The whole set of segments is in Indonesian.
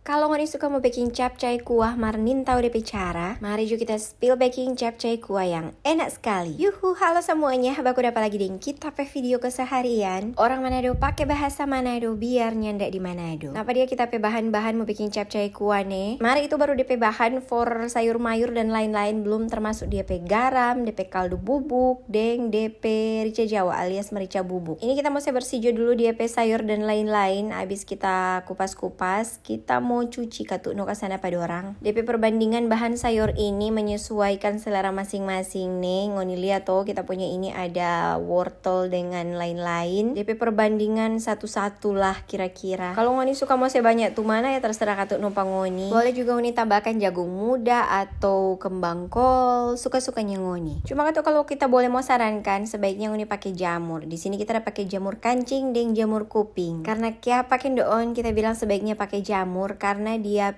Kalau ngoni suka mau baking capcay kuah marnin tahu DP cara, mari juga kita spill baking capcay kuah yang enak sekali. Yuhu, halo semuanya, baku dapat lagi dengan kita video keseharian. Orang Manado pakai bahasa Manado biar nyandak di Manado. Apa dia kita bahan-bahan mau baking capcay kuah nih? Mari itu baru DP bahan for sayur mayur dan lain-lain, belum termasuk DP garam, DP kaldu bubuk, deng DP rica Jawa alias merica bubuk. Ini kita mau bersih dulu DP sayur dan lain-lain. Habis kita kupas-kupas, kita mau cuci katuk no kasana pada orang. DP perbandingan bahan sayur ini menyesuaikan selera masing-masing nih. Ngoni lihat tuh kita punya ini ada wortel dengan lain-lain. DP perbandingan satu-satu lah kira-kira. Kalau ngoni suka mau sebanyak tuh mana ya terserah katuk no pangoni. Boleh juga ngoni tambahkan jagung muda atau kembang kol, suka-sukanya ngoni. Cuma katuk kalau kita boleh mau sarankan sebaiknya ngoni pakai jamur. Di sini kita ada pakai jamur kancing dan jamur kuping. Karena kia pakai doon kita bilang sebaiknya pakai jamur karena dia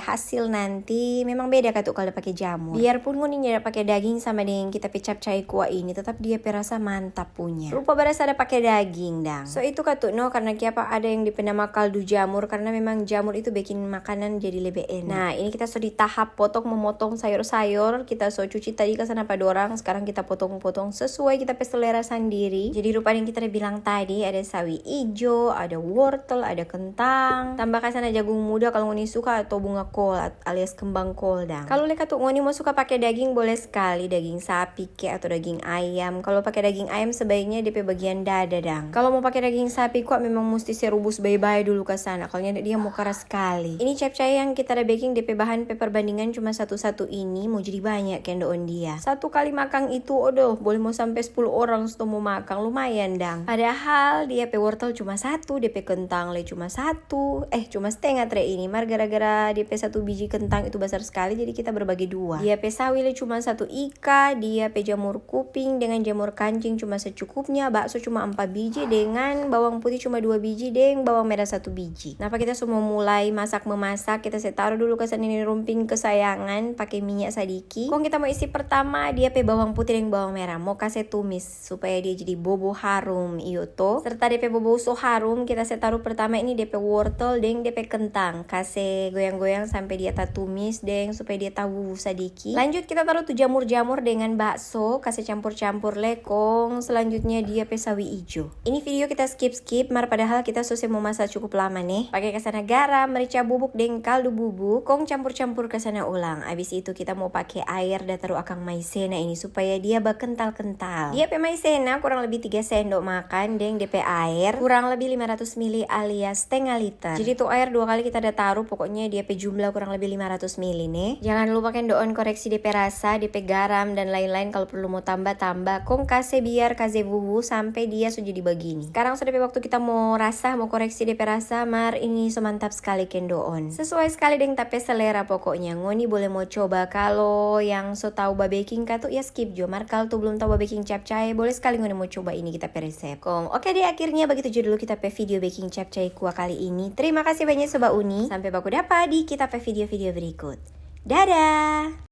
hasil nanti memang beda katuk kalau pakai jamur. Biarpun ngoni tidak pakai daging sama dengan kita capcay kuah ini, tetap dia rasa mantap punya. Rupa berasa ada pakai daging dang. So itu katuk no karena kiapa ada yang dipenama kaldu jamur karena memang jamur itu bikin makanan jadi lebih enak. Nah ini kita so di tahap memotong sayur-sayur. Kita so cuci tadi ke sana pada orang. Sekarang kita potong-potong sesuai kita selera sendiri. Jadi rupa yang kita bilang tadi ada sawi ijo, ada wortel, ada kentang. Tambahkan sana jagung muda kalau ngoni suka atau bunga kol alias kembang kol dang. Kalau leka tuh ngoni mau suka pakai daging boleh sekali, daging sapi ke atau daging ayam. Kalau pakai daging ayam sebaiknya DP bagian dada dang. Kalau mau pakai daging sapi kok memang mesti serubus bayi-bayi dulu ke sana. Kalau dia mau keras sekali. Ini capcay yang kita ada baking DP bahan perbandingan cuma satu-satu ini mau jadi banyak kendoon dia. Satu kali makan itu boleh mau sampai 10 orang mau makan lumayan dang. Padahal dia wortel cuma satu, DP kentang cuma satu, cuma setengah tray ini. Gara-gara DP satu biji kentang itu besar sekali jadi kita berbagi dua. Dia sawi cuma satu ika, dia jamur kuping dengan jamur kancing cuma secukupnya, bakso cuma 4 biji dengan bawang putih cuma 2 biji dengan bawang merah 1 biji. Nah, kita semua mulai memasak, kita taruh dulu ke sana ini rumpin kesayangan pakai minyak sadiki. Kong kita mau isi pertama dia bawang putih dan bawang merah, mau kasih tumis supaya dia jadi bobo harum iyo to. Serta DP bobo so harum kita taruh pertama ini DP wortel dan DP kentang. Kasih goyang-goyang sampai dia tumis deng supaya dia tahu sadiki. Lanjut kita taruh tuh jamur-jamur dengan bakso, kasih campur-campur lekong. Selanjutnya dia sawi ijo. Ini video kita skip padahal kita selesai memasak cukup lama nih. Pakai kesana garam, merica bubuk dan kaldu bubuk. Kong campur-campur kesana ulang. Abis itu kita mau pakai air dan taruh akang maizena ini supaya dia kental-kental. Dia maizena kurang lebih 3 sendok makan dan DP air kurang lebih 500 ml alias setengah liter. Jadi tuh air 2 kali kita ada taruh, pokoknya dia jumlah kurang lebih 500 ml nih. Jangan lupa doon koreksi DP rasa, DP garam dan lain-lain kalau perlu mau tambah-tambah. Kong kasih biar kasih bubu sampai dia sudah jadi begini. Sekarang sudah waktu kita mau koreksi DP rasa, mar ini semantap sekali kendoon. Sesuai sekali dengan tapi selera pokoknya. Ngoni boleh mau coba kalau yang so tahu baking katuk ya skip jo. Mar kalau tuh belum tahu baking capcay boleh sekali ngoni mau coba ini kita resep. Kong oke deh akhirnya begitu dulu kita video baking capcay kuah kali ini. Terima kasih banyak Sobat Uni. Sampai baku dapat di kita video-video berikut. Dadah!